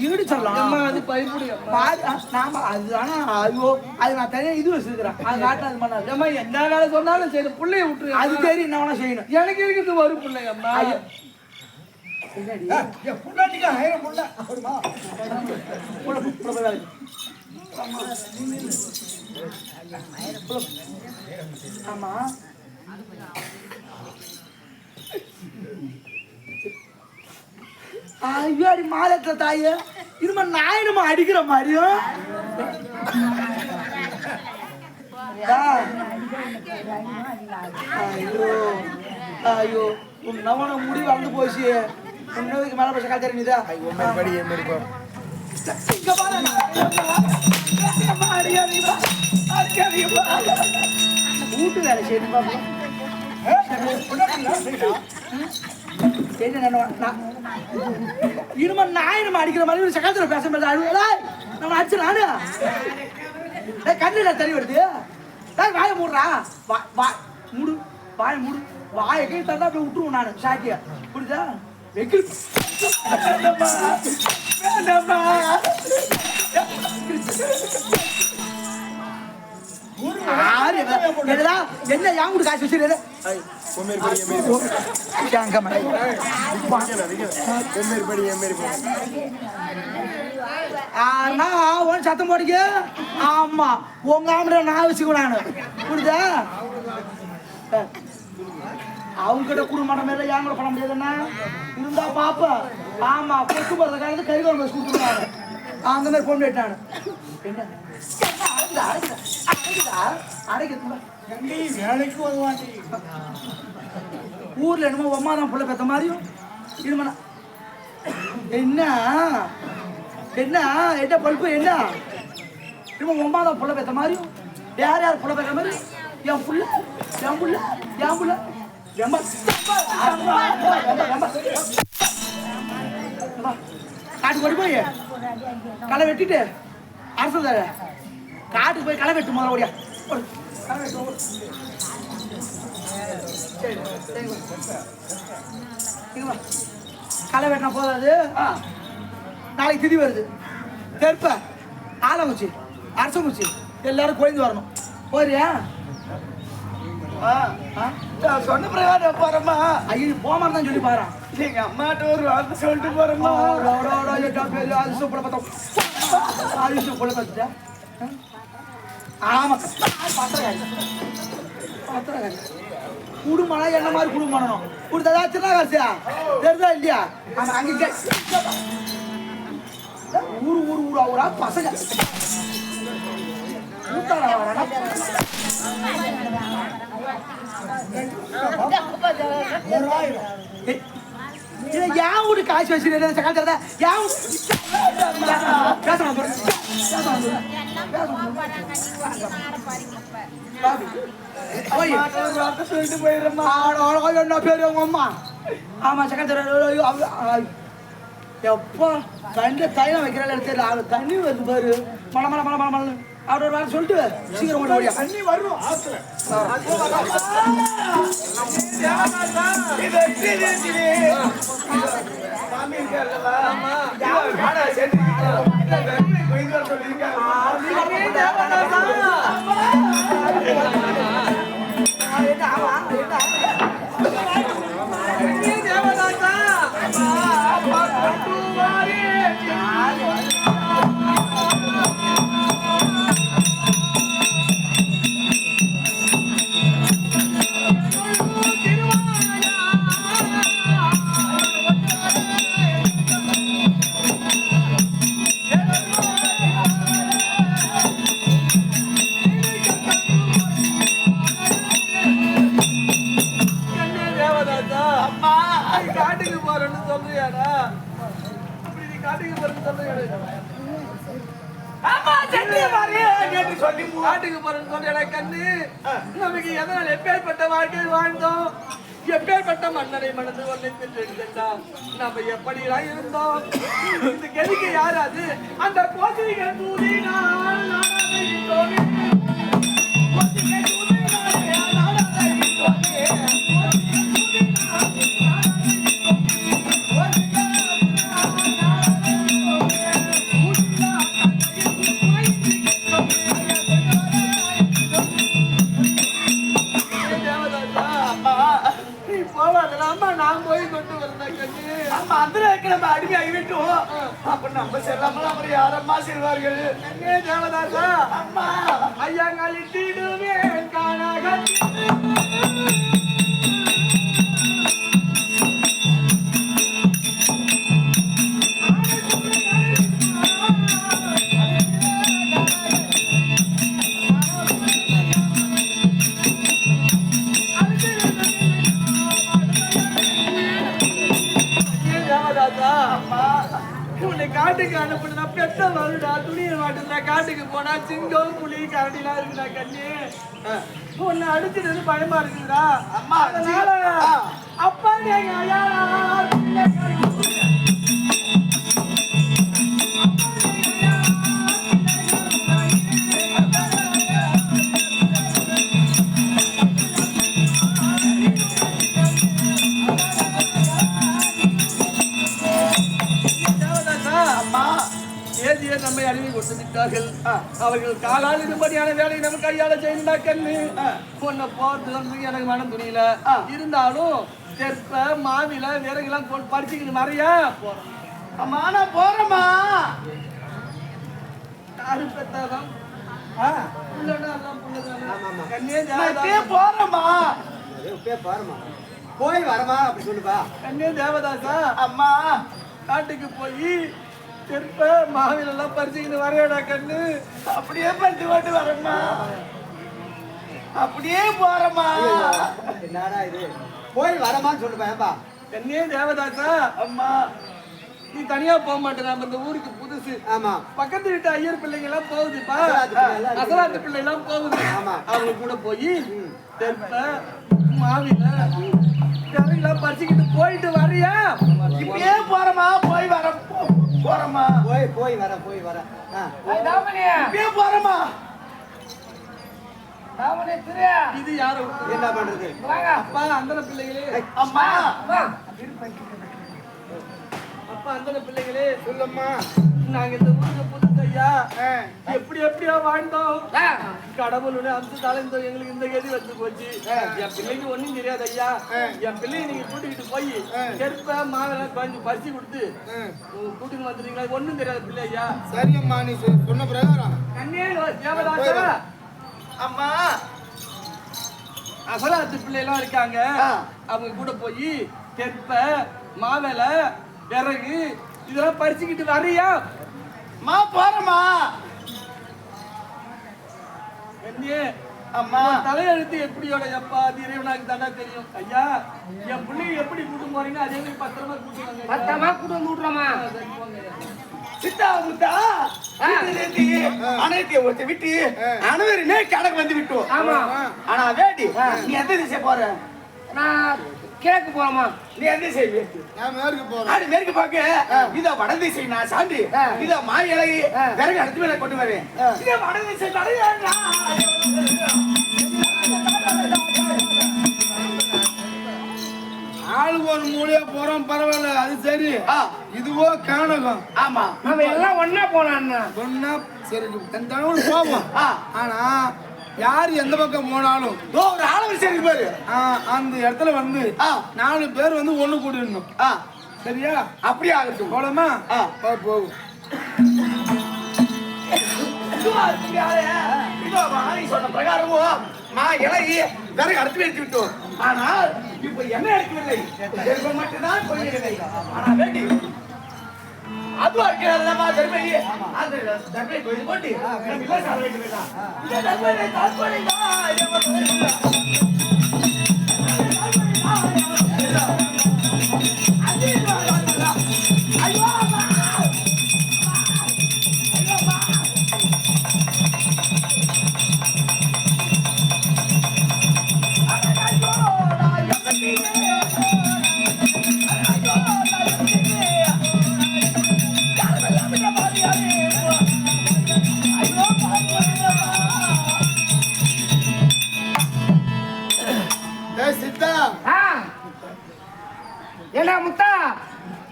ஈடு சொல்லலாம் அது நாம அதுதானே ஐயோ அது நான் தனியா இது வச்சிருக்கிறேன் அது காட்டு அது பண்ணாது அம்மா என்ன வேலை சொன்னாலும் சரி பிள்ளைய விட்டுரு அது சரி என்ன வேணா செய்யணும் எனக்கு இருக்குது வரும் பிள்ளை அம்மா ஆமா ஐயோ அடி மாலத்துல தாய இனிமே நாயினமா அடிக்கிற மாதிரியும் ஐயோ ஐயோ உன்னவன முடி வந்து போச்சு உன்னதுக்கு மேல போச்சு காய்ச்சல் நீதா வீட்டு வேலை செய்து பாப்போம் இனிமே நாயினமா அடிக்கிற மாதிரி சகாத்துல பேச மாதிரி நம்ம அடிச்சு நானு கண்ணுல தண்ணி வருது வாய மூடுறா மூடு வாய மூடு வாய கை தந்தா போய் விட்டுருவோம் நான் சாக்கிய புரியுதா வெக்கில் என்ன யாங்குடு காசு வச்சிருக்க சத்தம் போடுங்க ஆமா உங்க ஆம்பளை நான் வச்சுக்கூடானு புரியுதா அவங்க கிட்ட குடும்பம் மேல ஏன் கூட பண்ண முடியாதுன்னா இருந்தா பாப்பா ஆமா பொட்டு போறத காலத்து கறிக்குழம்பு வச்சு கொடுத்துருவாங்க அந்த மாதிரி பொண்ணு விட்டானு என்ன ஊர்ல என்னமோ அம்மாதான் புள்ள பெத்த மாதிரியும் இது என்ன என்ன என்ன பல்பு என்ன என்னமோ அம்மாதான் புள்ள பெத்த மாதிரியும் யார் யார் புள்ள பெத்த மாதிரி என் புள்ள என் புள்ள என் புள்ள காட்டுக்கு ஓடி போய் களை வெட்டிட்டு அரசு காட்டுக்கு போய் களை வெட்டு முதல்ல ஓடியா களை வெட்டினா போதாது நாளைக்கு திதி வருது தெற்ப ஆலங்குச்சி அரசங்குச்சி எல்லாரும் குறைந்து வரணும் போறியா சொன்ன பிரகாரம் போறமா ஐயோ போமா தான் சொல்லி பாரு எங்க அம்மாட்ட ஒரு வார்த்தை சொல்லிட்டு போறமா ஆமா குடும்பம் என்ன மாதிரி குடும்பம் பண்ணணும் கொடுத்ததா சின்ன காசியா தெரியுதா இல்லையா அங்க ஊரு ஊரு ஊரா ஊரா பசங்க யான் வீடு காசு வச்சு சக்கால் சொல்லிட்டு போயிடுறா என்ன பேரு உங்க அம்மா ஆமா சக்கால் எப்பா தண்ணி தைலம் வைக்கிறாள் தெரியல அவள் தண்ணி வருது பாரு மலை மலை மலை மலை மலை அவரோட வேலை சொல்லிட்டு சீக்கிரம் ஓடி ஓடியா தண்ணி வரும் ஆத்துல காட்டுக்கு போறேன்னு சொல்ற கண்ணு நமக்கு எதனால் எப்பேற்பட்ட வாழ்க்கை வாழ்ந்தோம், எப்பேற்பட்ட மன்னரை மனது ஒன்றை பெற்றெடுத்தா நம்ம எப்படிலாம் இருந்தோம். இந்த கெதிக்கு யாராது அந்த கோசிகள் தூதினால் நான் போய் கொண்டு வரேன் கண்ணு. நம்ம அந்த நம்ம அடிமையாகி விட்டோம். அப்ப நம்ம செல்லாமல் அவர் யாரம்மா செல்வார்கள்? தேவதாசா அம்மா ஐயாங்களிட்டிடுவேன் காணாக காட்டுக்கு அனுப்புனா பெத்த வருடா துணியை மாட்டுறா. காட்டுக்கு போனா சிங்கம் புலி கரடிலாம் இருக்குடா கண்ணு. உன்னை அடிச்சுட்டு பயமா இருக்குதுடா அம்மா. அதனால அப்பா நீங்க ஐயா நம்மை அறிவி கொடுத்துட்டார்கள். அவர்கள் காலால் இடும்படியான வேலையை நம்ம கையால செய்யணும்டா கண்ணு. உன்னை போறது வந்து எனக்கு மனம் துணியில இருந்தாலும் தெற்ப மாவில விறகுலாம் போட்டு பறிச்சுக்கிட்டு நிறையா போறோம். அம்மா நான் போறேம்மா. யாரு பெத்தாதான் போய் வரமா அப்படி சொல்லுப்பா. கண்ணே தேவதாசா அம்மா காட்டுக்கு போய் தெற்ப மாவில எல்லாம் பறிச்சுக்கிட்டு வரையடா கண்ணு. அப்படியே பறிச்சு போட்டு வரமா, அப்படியே போறமா. என்னடா இது போய் வரமான்னு சொல்லுப்பா. கண்ணே தேவதாசா அம்மா நீ தனியா போக மாட்டேன். நம்ம இந்த ஊருக்கு புதுசு. ஆமா பக்கத்து வீட்டு ஐயர் பிள்ளைங்க எல்லாம் போகுதுப்பா. அசலாத்து பிள்ளை எல்லாம் போகுது. அவங்க கூட போய் தெற்ப மாவில விறகுலாம் பறிச்சுக்கிட்டு போயிட்டு வரியா? இப்படியே போறமா, போய் வர போறமா, போய் வர இப்படியே போறமா. இது யாரு என்ன பண்றது? அப்பா அந்தன பிள்ளைகளே, அம்மா அப்பா அந்தன பிள்ளைகளே சொல்லம்மா. நாங்க இந்த ஊருக்கு புதுசு ஐயா. எப்படியா வாழ்ந்தோம். கடவுளுடைய அம்சத்தால எங்களுக்கு இந்த கதி வந்து போச்சு. என் பிள்ளைக்கு ஒண்ணும் தெரியாது ஐயா. என் பிள்ளைங்க நீங்க கூட்டிக்கிட்டு போய் செருப்ப மாவெல்லாம் கொஞ்சம் பறிச்சு கொடுத்து கூட்டிட்டு வந்துட்டீங்களா? ஒண்ணும் தெரியாது பிள்ளை ஐயா. சரி அம்மா, நீ சொன்ன பிரகாரம். கண்ணே தேவதாசா அம்மா அசலாத்து பிள்ளை எல்லாம் இருக்காங்க. அவங்க கூட போய் தெற்ப மாவேல விறகு இதெல்லாம் பறிச்சுக்கிட்டு வரையா? மா போறமா. அம்மா தலையெழுத்து எப்படியோட எப்பா இறைவனாக்கு தாண்டா தெரியும் ஐயா. என் பிள்ளைங்க எப்படி கூட்டு போறீங்க அதே மாதிரி பத்திரமா கூட்டுவாங்க. பத்திரமா கூட்டு விட்டுறோமா? சித்தா முத்தா அனைத்து ஒருத்த விட்டு அனைவருமே கணக்கு வந்து விட்டோம். ஆமா. ஆனா வேட்டி நீ எந்த திசை போற? நான் கிழக்கு போறோமா? நீ எந்த திசை? நான் மேற்கு போறேன். அது மேற்கு பார்க்க இத வட திசை நான் சாண்டி இத மாய் இலகி விறகு அடுத்து மேல கொண்டு வரேன். இத வட திசை தலையாண்டா. ஆளுக்கு ஒரு மூலையா போறோம், பரவாயில்ல, அது சரி. இதுவோ காணகம். ஆமா, நம்ம எல்லாம் ஒன்னா போலாம். ஒன்னா சரி போவோம். ஆனா யாரு எந்த பக்கம் போனாலும் ஒரு ஆளு சரி பாரு, அந்த இடத்துல வந்து 4 பேர் வந்து ஒண்ணு கூட்டிடணும். சரியா? அப்படியே ஆகட்டும். போலாமா? போகும். சொன்ன பிரகாரமும் நான் இலகி விறகு அடுத்து எடுத்து விட்டோம். ஆனால் இப்ப என்ன எடுக்கவில்லை, மட்டும்தான் போயிருக்கவில்லை. ஆனா வேண்டி அதுவா இருக்கிறதா தர்மி அந்த தர்மி போய் போட்டு இல்ல சார் வேண்டியதா இந்த தர்மி தாற்படிதா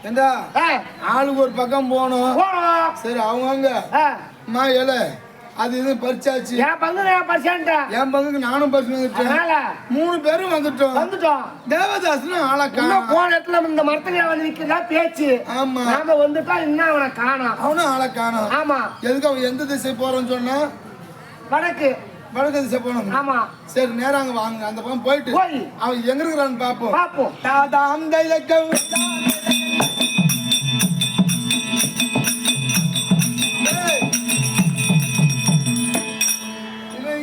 ஏண்டா ஆளுக்கு ஒரு பக்கம் போகணும். சரி அவங்க அம்மா ஏழை அது இது பறிச்சாச்சு. என் பங்கு நான் பறிச்சான்ட்டேன். என் பங்குக்கு நானும் பறிச்சு வந்துட்டேன். 3 பேரும் வந்துட்டோம். தேவதாசனும் ஆளை காணோம். போன இடத்துல இந்த மரத்துல வந்து நிக்கிறதா பேச்சு. ஆமா நாம வந்துட்டா இன்னும் அவனை காணோம். அவனும் ஆளை காணோம். ஆமா எதுக்கு அவன் எந்த திசை போறோன்னு சொன்னா வடக்கு திசை போனோம். ஆமா சரி நேரம் அங்க வாங்க அந்த பக்கம் போயிட்டு அவன் எங்க இருக்கிறான்னு பாப்போம். தாதாம் தைலக்கம்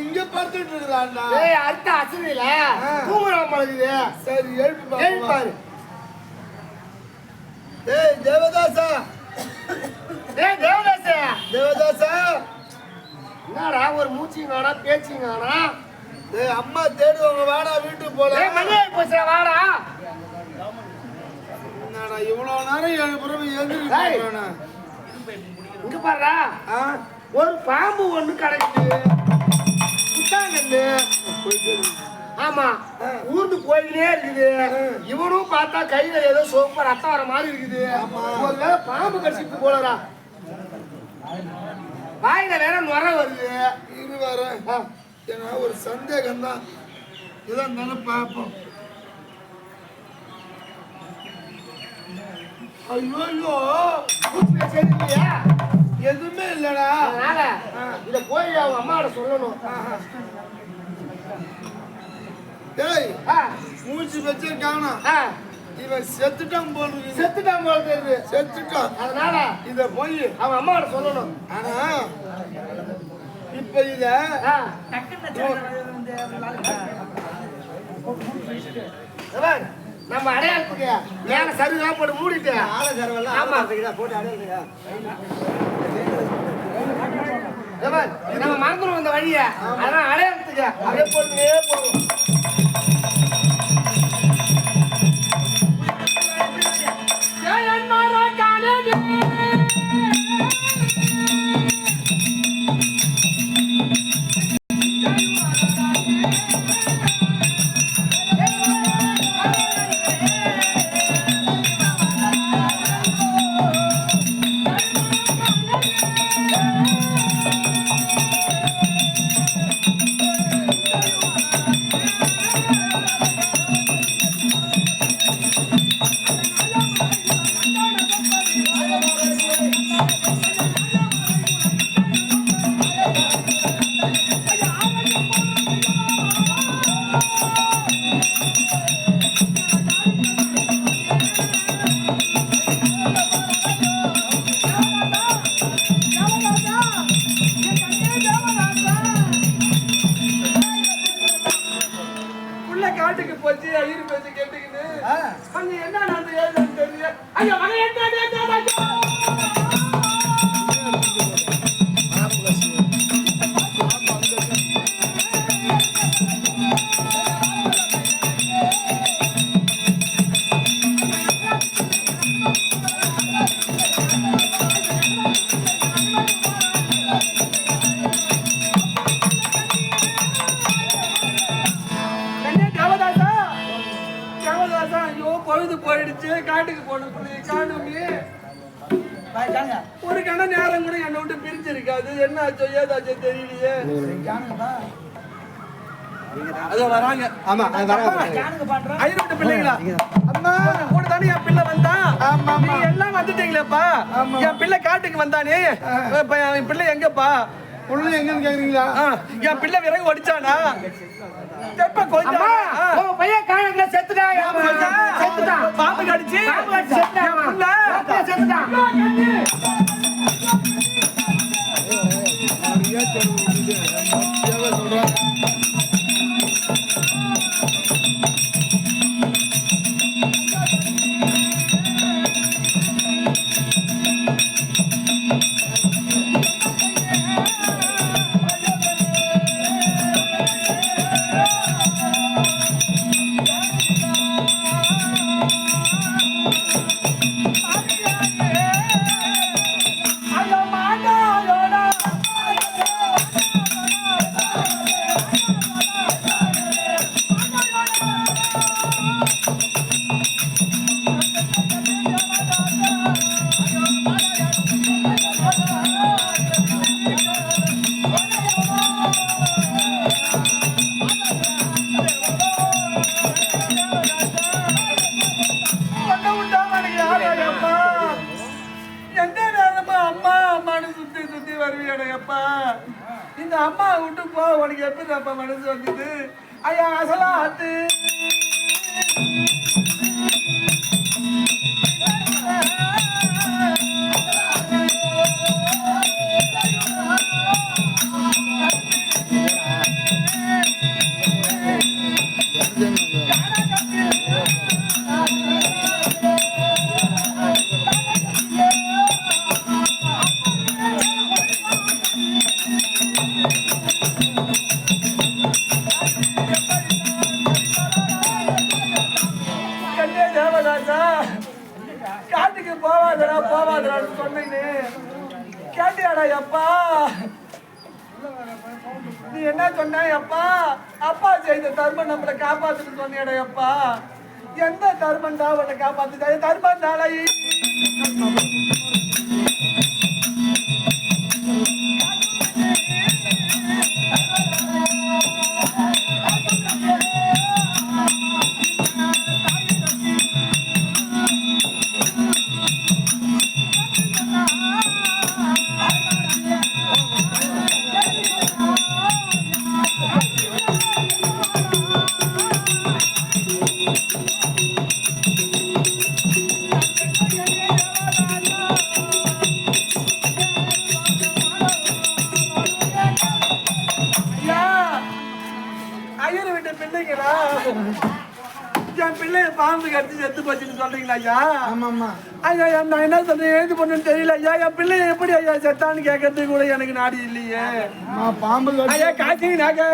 இங்க படுத்துட்டு இருக்கிறான்டா. அடுத்த அசதியில தூங்குறான் பழகுது. சரி எழுப்பி எழுப்பாரு. தேவதாசா தேவதாசா என்னடா ஒரு மூச்சிங்கானா பேச்சிங்கானா? அம்மா தேடுவாங்க வாடா வீட்டுக்கு போலாம். மணியாய் போச்சுடா வாடா. என்னடா இவ்வளவு நேரம் எழுப்புறவன் எழுந்திருக்கானா? இங்க பாருடா ஒரு பாம்பு ஒண்ணு கிடைக்குது. ஆமா ஊர்ந்து போயிட்டே இருக்குது. இவனும் பார்த்தா கையில ஏதோ சோப்பு ரத்தம் வர மாதிரி இருக்குது. ஒருவேளை பாம்பு கடிச்சிட்டு போலடா. வாயில வேற நுர வருது. இது வேற ஏன்னா ஒரு சந்தேகம் தான். இதான் தானே பார்ப்போம். ஐயோ சரியா எதுவுமே இல்லடா. அதனால இத போய் அவங்க அம்மாவோட சொல்லணும். டேய் மூச்சு வச்சு காணோம். இவன் செத்துட்டான் போல இருக்கு. செத்துட்டான் தெரியுது. செத்துட்டான். அதனால இத போய் அவன் அம்மாவோட சொல்லணும். ஆனா இப்ப இத நம்ம அடையாளத்துக்கு மேல சருகா போட்டு மூடிட்டு ஆமா போட்டு அடையாளத்துக்கு நம்ம மறந்துடும் இந்த வழிய. அதான் அடையாளத்துக்கு அப்படியே போட்டுனே போகும். காட்டுக்கு போச்சு ஐயர் பேச்சு கேட்டுக்கின்னு அங்க என்ன நடந்து ஏதுன்னு தெரியல. ஐயா மகன் என்ன பொழுது போயிடுச்சு. காட்டுக்கு போன காணுமே ஒரு கண நேரம் கூட என்னை விட்டு பிரிச்சிருக்காது. என்ன ஆச்சோ ஏதாச்சோ தெரியலையே. அதோ வராங்க. ஆமா ஐயரோட பிள்ளைங்களா? அம்மா கூட தானே என் பிள்ளை வந்தா. நீ எல்லாம் வந்துட்டீங்களேப்பா. என் பிள்ளை காட்டுக்கு வந்தானே. என் பிள்ளை எங்கப்பா? பொண்ணு எங்கன்னு கேக்குறீங்களா? என் பிள்ளை விறகு ஒடிச்சானா? பையன் காணல செத்துட்டான். பாம்பு கடிச்சு செத்துட்டான். விட்டு போ உனக்கு எப்படி அப்ப மனசு வந்தது ஐயா அசலாத்து காட்டுக்கு போவாதடான்னு சொன்னீங்க கேட்டியாடா அப்பா நீ என்ன சொன்ன அப்பா அப்பா செய்த தர்மம் நம்மளை காப்பாத்துன்னு சொன்னியடா அப்பா எந்த தர்மம் தான் உன்னை காப்பாத்து தர்மம் தாளை என் பிள்ளைய பாம்பு கடிச்சு செத்து போச்சுன்னு சொல்றீங்களா ஐயா? ஐயா நான் என்ன சொல்றேன் எழுதி பண்ணுன்னு தெரியல ஐயா. என் பிள்ளைய எப்படி ஐயா செத்தான்னு கேட்கறதுக்கு கூட எனக்கு நாடி இல்லையே. பாம்பு ஐயா காய்ச்சி நாக்க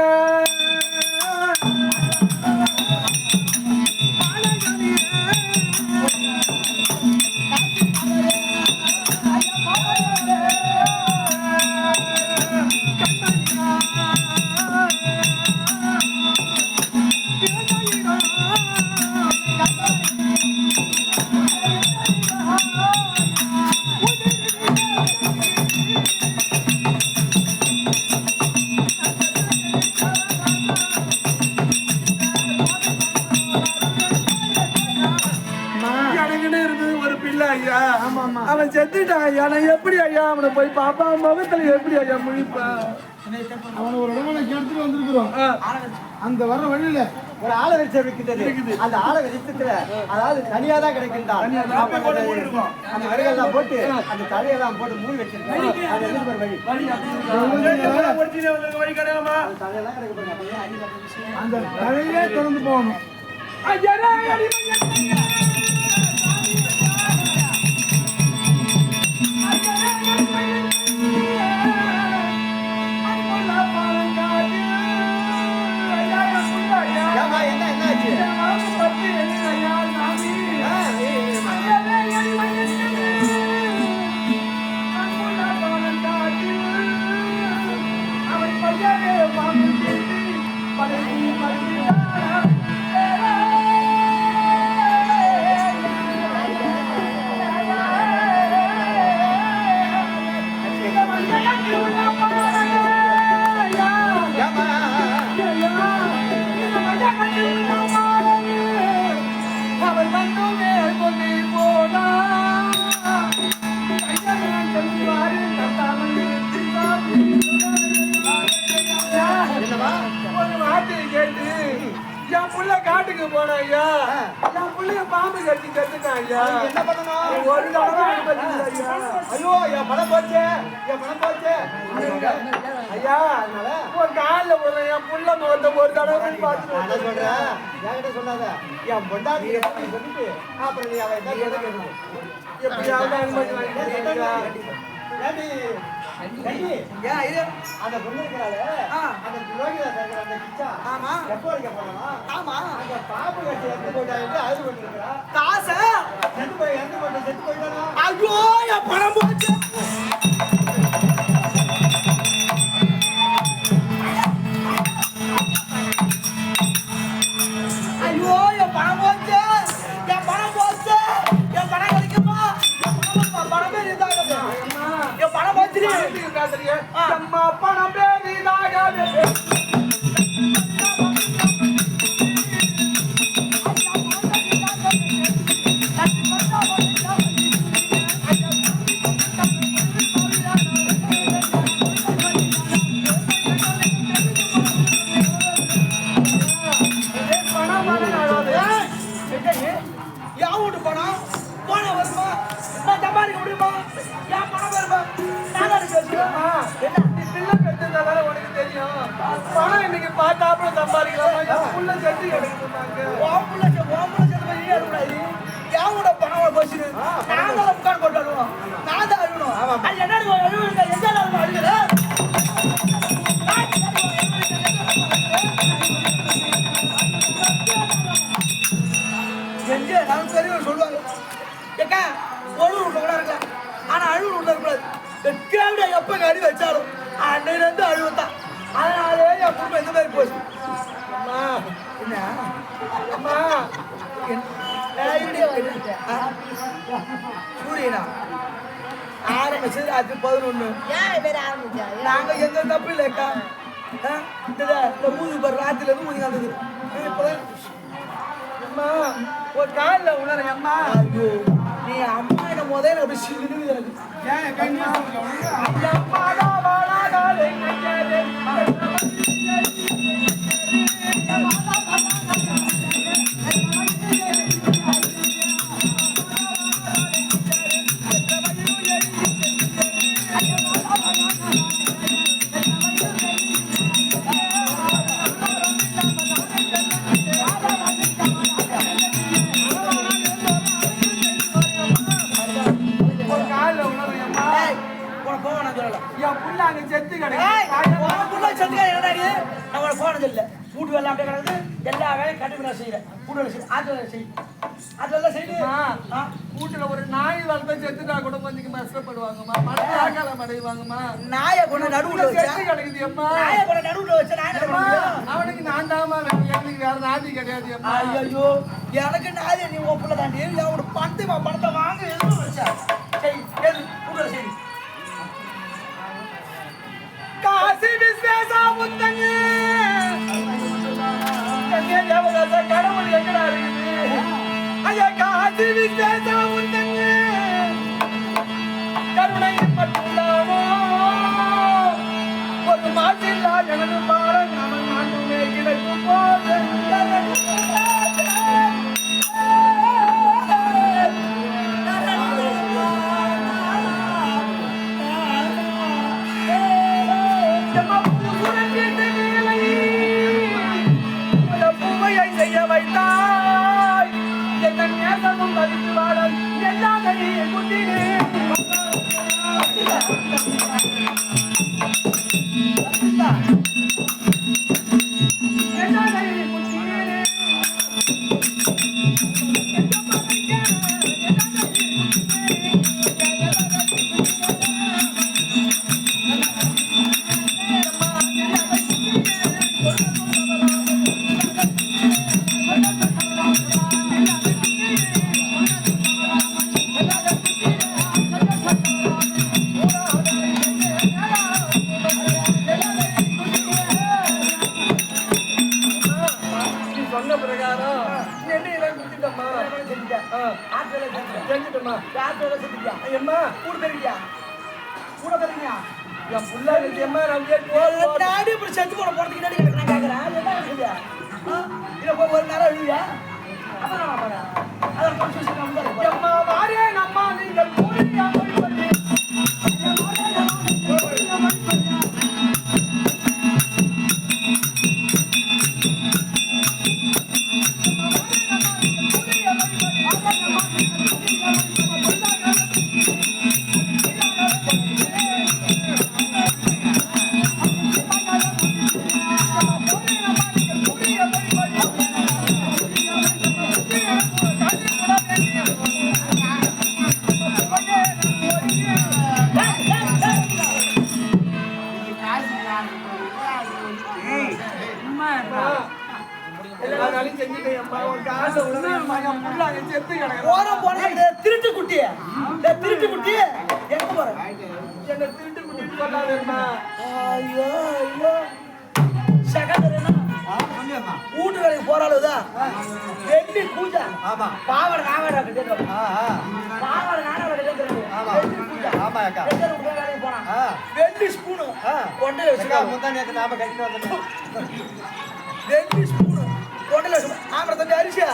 அவன் செத்துட்டான் ஐயா. நான் எப்படி ஐயா அவனை போய் பாப்பா முகத்துல எப்படி ஐயா முழிப்பேன்? அவனை ஒரு இடமான எடுத்துட்டு வந்திருக்கிறோம். அந்த வர்ற வழியில ஒரு ஆளை வச்சு இருக்குது. அந்த ஆளை வெளிச்சத்துல அதாவது தனியா தான் கிடைக்கின்றான். அந்த வரையெல்லாம் போட்டு அந்த தலையெல்லாம் போட்டு மூடி வச்சிருக்கோம். அந்த தலையே திறந்து போகணும். என் புள்ள காட்டுக்கு போன ஐயா. என் புள்ளைய பாம்பு கட்டி கட்டுட்டான் ஐயா. என்ன பண்ணணும்? ஒரு தடவை ஐயா. ஐயோ என் பணம் போச்சு, என் பணம் போச்சு ஐயா. அதனால ஒரு காலில் போடுற என் புள்ள முகத்தை ஒரு தடவை பார்த்து சொல்றேன். என்கிட்ட சொல்லாத. என் பொண்டாட்டி சொல்லிட்டு அப்புறம் நீ அவன் என்ன கேட்கணும்? எப்படியாவது அந்த பொண்ணு இருக்கிறாள். அந்த துரோகிதா இருக்கிற அந்த கிச்சா எப்போ வைக்க போனோம்? ஆமா அந்த பாம்பு கட்டி எந்த போயிட்டாங்க அது பண்ணிருக்கிறா காசை செத்து போயிட்டானா? ஐயோ என் பணம் போச்சு. ஐயோ என் பணம் போச்சு, என் பணம் போச்சு, என் பணம் கிடைக்குமா? பணமே இதாக என் பணம் போச்சு. அம்மா பணம் பேரிதாக பணம் இன்னைக்கு பார்த்தாப்புல சம்பாதிக்கலாமா என் புள்ள செத்து கிடைக்குமாங்க ஓம்புல சேர்த்து போய் அழுக்கூடாது யாவோட பணம் போச்சு நான் தான் உட்காந்து போட்டு அழுவோம் நான் தான் அழுகணும் அது என்னடி அழுகுங்க எந்த அழுகு அழுகுற எங்க நான் பெரியவர் சொல்லுவாங்க ஏக்கா ஒழுங்கு உள்ள கூட இருக்கலாம் ஆனா அழுகு உள்ள இருக்கக்கூடாது கேள்வி எப்ப அடி வச்சாலும் அன்னையிலேருந்து அழுவத்தான் அதனாலே என் குடும்பம் இந்த மாதிரி போச்சு அம்மா என்ன அம்மா சூரியனா ஆரம்பிச்சது அது 11 நாங்க எந்த தப்பு இல்லக்கா இந்த ஊது பாரு ராத்திரில இருந்து ஊதி காந்தது அம்மா ஒரு காலில் உணர அம்மா ஐயோ நீ அம்மா என்ன முதல்ல அப்படி சில்லுன்னு எனக்கு அந்த அம்மா தான் வாழாதாலே என் புள்ள அங்க செத்து வீட்டு வேலை அப்படியே கிடக்குது எல்லா வேலையும் கட்டுப்பட செய்யறேன் வீட்டு வேலை செய்ய ஆற்று வேலை செய்யும் அதெல்லாம் செய்யுது வீட்டுல ஒரு நாய் வளர்த்த செத்துட்டா கூட கொஞ்சம் கஷ்டப்படுவாங்கம்மா மனசாக்காலம் அடைவாங்கம்மா நாயை கொண்டு நடுவுல செத்து கிடைக்குது அம்மா நாயை கொண்டு நடுவுல வச்சு அவனுக்கு நான் தாமா எனக்கு வேற நாதி கிடையாது அம்மா ஐயோ எனக்கு நாயை நீ ஒப்புல தாண்டி அவனோட பணத்தை வாங்க எதுவும் வச்சா சரி வீட்டு வேலை செய்யுது காசி விசேஷா முத்தங்க கண்ணே தேவதாச கடவுள் எங்கடா இருக்குது ஐயா காசி விசேஷா முத்தங்க கருணை மட்டும்தானோ ஒரு மாசில்லா எனது பாடம் அவன் நாட்டுமே கிடைக்கும் போது வைத்தாய் என்ன நேசமும் மதித்து வாழல் எல்லாமே குத்தினே திருட்டு குட்டி திருட்டு குட்டி எங்க போற என்ன திருட்டு குட்டின்னு சொல்லாதேம்மா ஐயோ ஐயோ சகதரனா வீட்டு வேலைக்கு போறாளுதான் வெள்ளி பூஜை பாவட நாவட கட்டிட்டு பாவட நாவட கட்டிட்டு வெள்ளி பூஜை வேலைக்கு போனா வெள்ளி ஸ்பூனு கொண்டு வச்சுக்கா முந்தானே நாம கட்டிட்டு வந்தோம் வெள்ளி ஸ்பூனு கொண்டு வச்சு ஆமர தம்பி அரிசியா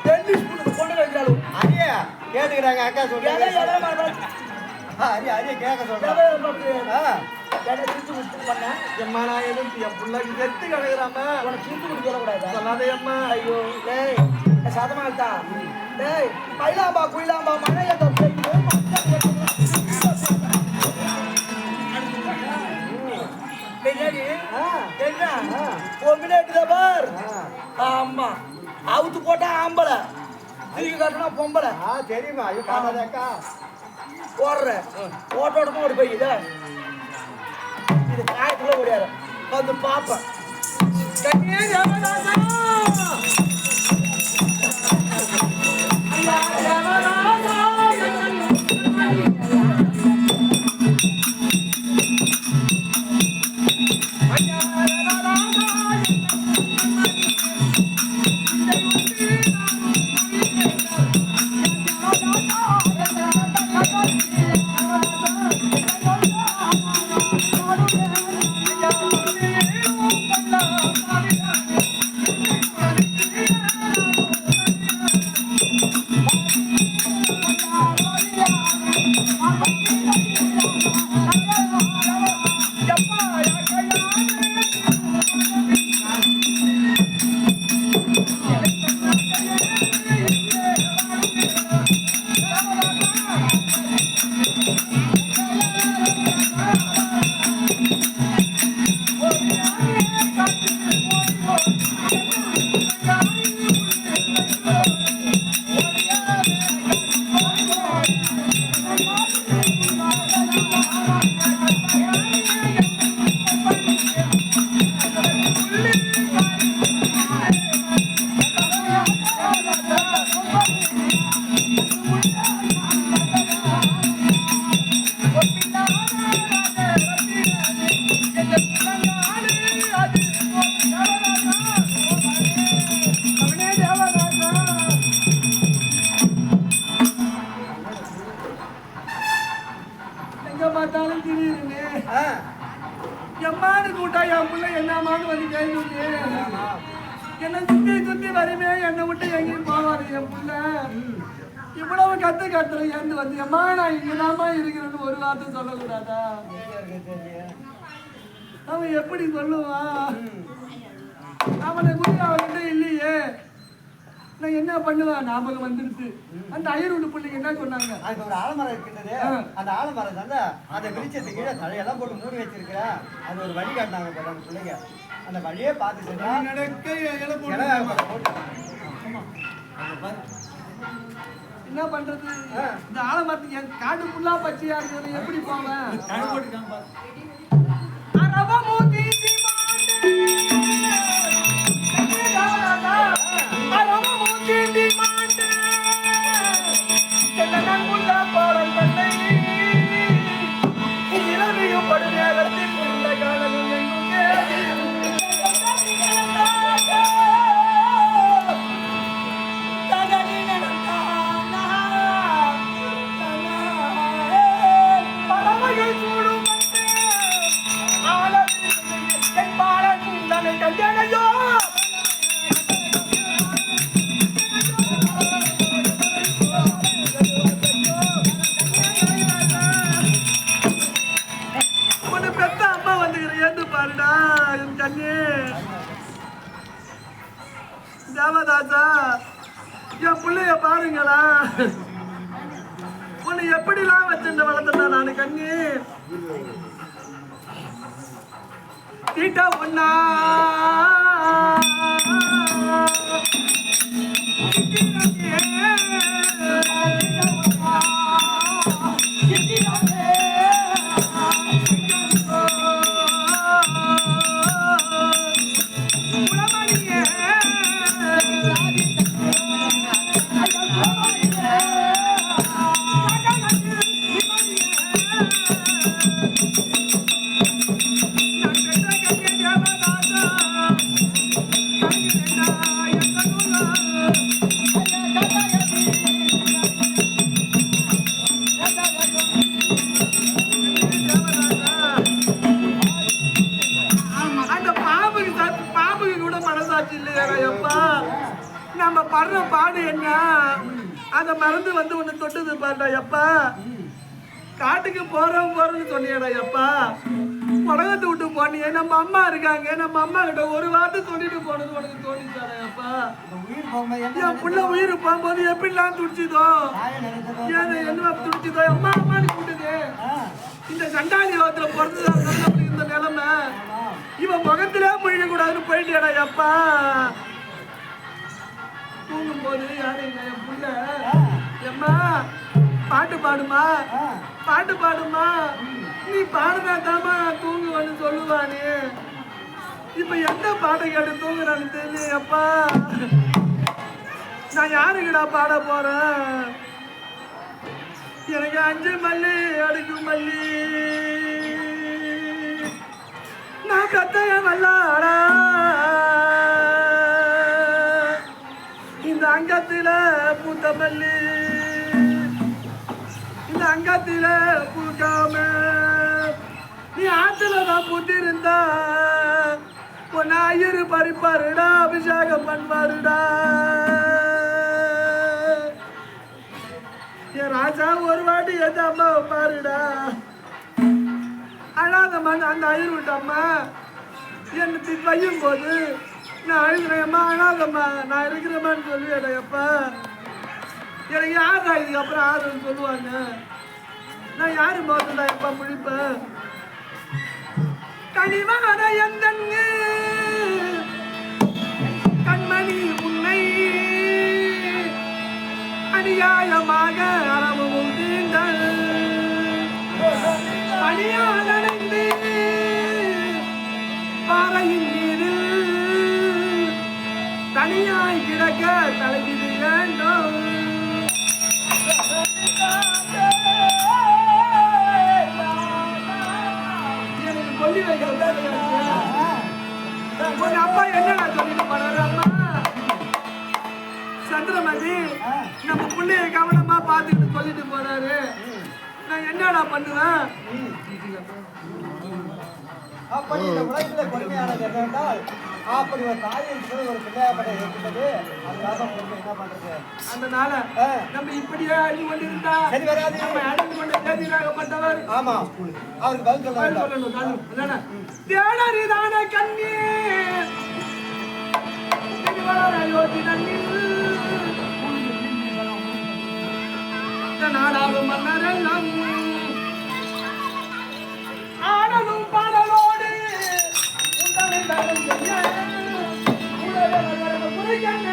வெள்ளி ஸ்பூனு கொண்டு வைக்கிறாளு அரியா கேட்டுக்கிறாங்க அக்கா சொல்றாங்க எதை அரியா கேட்க சொல்றாங்க என்ன திருச்சி முடிச்சு பண்ண எம்மா நான் எதுவும் என் பிள்ளைக்கு செத்து கிடக்குறாம உனக்கு திருச்சி முடிச்சு சொல்லக்கூடாது. சொல்லாதே அம்மா. ஐயோ டேய் சாதமா இருக்கா டேய் மயிலாம்பா குயிலாம்பா மழை எந்த என்ன பொம்பினேட்டு பார். ஆமா அவுத்து போட்டா ஆம்பளை திரும்பி காட்டினா பொம்பளை. தெரியுமா ஐயோ பாத்தாதேக்கா போடுற ஓட்டோடமா ஒரு போய் இதை இது காயத்துக்குள்ள ஓடியாரு வந்து பாப்பேன். பார்த்தாலும் திடீர்னு எம்மானு கூட்டா என் பிள்ளை என்னமான்னு வந்து கேள்வி என்ன சுத்தி சுத்தி வருமே என்னை விட்டு எங்கேயும் போவாரு என் பிள்ளை. இவ்வளவு கத்துற எந்த வந்து எம்மா நான் இங்கதாமா இருக்கிறேன்னு ஒரு வார்த்தை சொல்லக்கூடாதா? அவன் எப்படி சொல்லுவான்? அவனை குறி அவன்கிட்ட இல்லையே. நான் என்ன பண்ணுவேன்? ஞாபகம் வந்துருச்சு. அந்த ஐயருடைய பிள்ளைங்க என்ன சொன்னாங்க? அதுக்கு ஒரு ஆலமரம் இருக்கின்றது. அந்த ஆலமரம் தானே அந்த வெளிச்சத்துக்கு கீழே தலையெல்லாம் போட்டு மூடி வச்சிருக்கிற அது ஒரு வழி காட்டினாங்க அந்த பிள்ளைங்க. அந்த வழியே பார்த்து செஞ்சா என்ன பண்றது? இந்த ஆலமரத்துக்கு என் காடு ஃபுல்லா பச்சையா இருக்கிறது எப்படி போவேன்? தேவதாசா என் பிள்ளைய பாருங்களா, உன்னை எப்படிலாம் வச்சிருந்த வளர்த்தா நானு கண்ணி தீட்டா ஒன்னா நம்ம படுற பாடு என்ன அதை மறந்து வந்து ஒண்ணு தொட்டது பாருடா எப்பா. காட்டுக்கு போறோம்னு சொன்னியடா அப்பா. உலகத்தை விட்டு போனியே, நம்ம அம்மா இருக்காங்க, நம்ம அம்மா கிட்ட ஒரு வார்த்தை சொல்லிட்டு போனது உனக்கு தோணிச்சாடா அப்பா. என் புள்ள உயிர் போகும்போது எப்படிலாம் துடிச்சுதோ, என்ன துடிச்சுதோ, அம்மா அம்மான்னு கூட்டுது. இந்த சண்டாளி யோகத்துல பிறந்ததா இந்த நிலைமை, இவன் முகத்திலே முழிக்க கூடாதுன்னு போயிட்டேடா அப்பா. தூங்கும் போது யாரு இல்லை என் புள்ள, எம்மா பாட்டு பாடுமா, பாட்டு பாடுமா, நீ பாடுனா தாமா தூங்குவான்னு சொல்லுவானே. இப்ப எந்த பாட்டை கேட்டு தூங்குறான்னு தெரியலையப்பா. நான் யாருக்குடா பாட போறேன்? எனக்கு 5 மல்லி அடுக்கும் மல்லி, நான் கத்தைய வல்லாடா. இந்த அங்கத்தில பூத்த மல்லி, இந்த அங்கத்தில பூக்காம நீ ஆத்துல தான் பூத்திருந்தா உன்னை ஐயரு பறிப்பாருடா, அபிஷேகம் பண்ணுவாருடா. என் ராஜா ஒரு வாட்டி எந்த அம்மாவை பாருடா. அழாதம்மா, அந்த ஐயர் விட்ட அம்மா என்ன வையும் போது நான் அழுகிறேம்மா, அழாதம்மா, நான் இருக்கிறேம்மான்னு சொல்லுவேடா அப்பா. எனக்கு யாருடா இதுக்கப்புறம் ஆறுன்னு சொல்லுவாங்க? நான் யாரு போதுடா எப்பா முழிப்பேன்? கனிவான எந்த கண்மணி உன்னை அநியாயமாக அறவும் தீண்டல் பணியால் அடைந்து பாறையின் மீது தனியாய் கிடக்க தலைவிதி வேண்டும். எனக்கு கொல்லி வைக்க அப்பா என்னடா சொல்லிட்டு போறாரு? அம்மா சந்திரமதி நம்ம பிள்ளைய கவனமா பார்த்துக்கிட்டு சொல்லிட்டு போறாரு. நான் என்னடா பண்ணுவேன்? அப்படி இந்த உலகத்திலே கொடுமையானது என்னவென்றால், அப்படி ஒரு தாயின் சிறு ஒரு பிள்ளையாப்பட்டை இருக்கின்றது. அதுக்காக பொறுமை என்ன பண்றது? அதனால நம்ம இப்படியே அழிவு கொண்டிருந்தா சரி வராது. நம்ம அழிவு கொண்டு தேதியாகப்பட்டவர். ஆமா, அவருக்கு பதில் சொல்ல வேண்டும். சொல்லணும். தேடரிதான கண்ணீர் நாடாளும் மன்னரெல்லாம் ஆடலும் பாடலோடு உடனே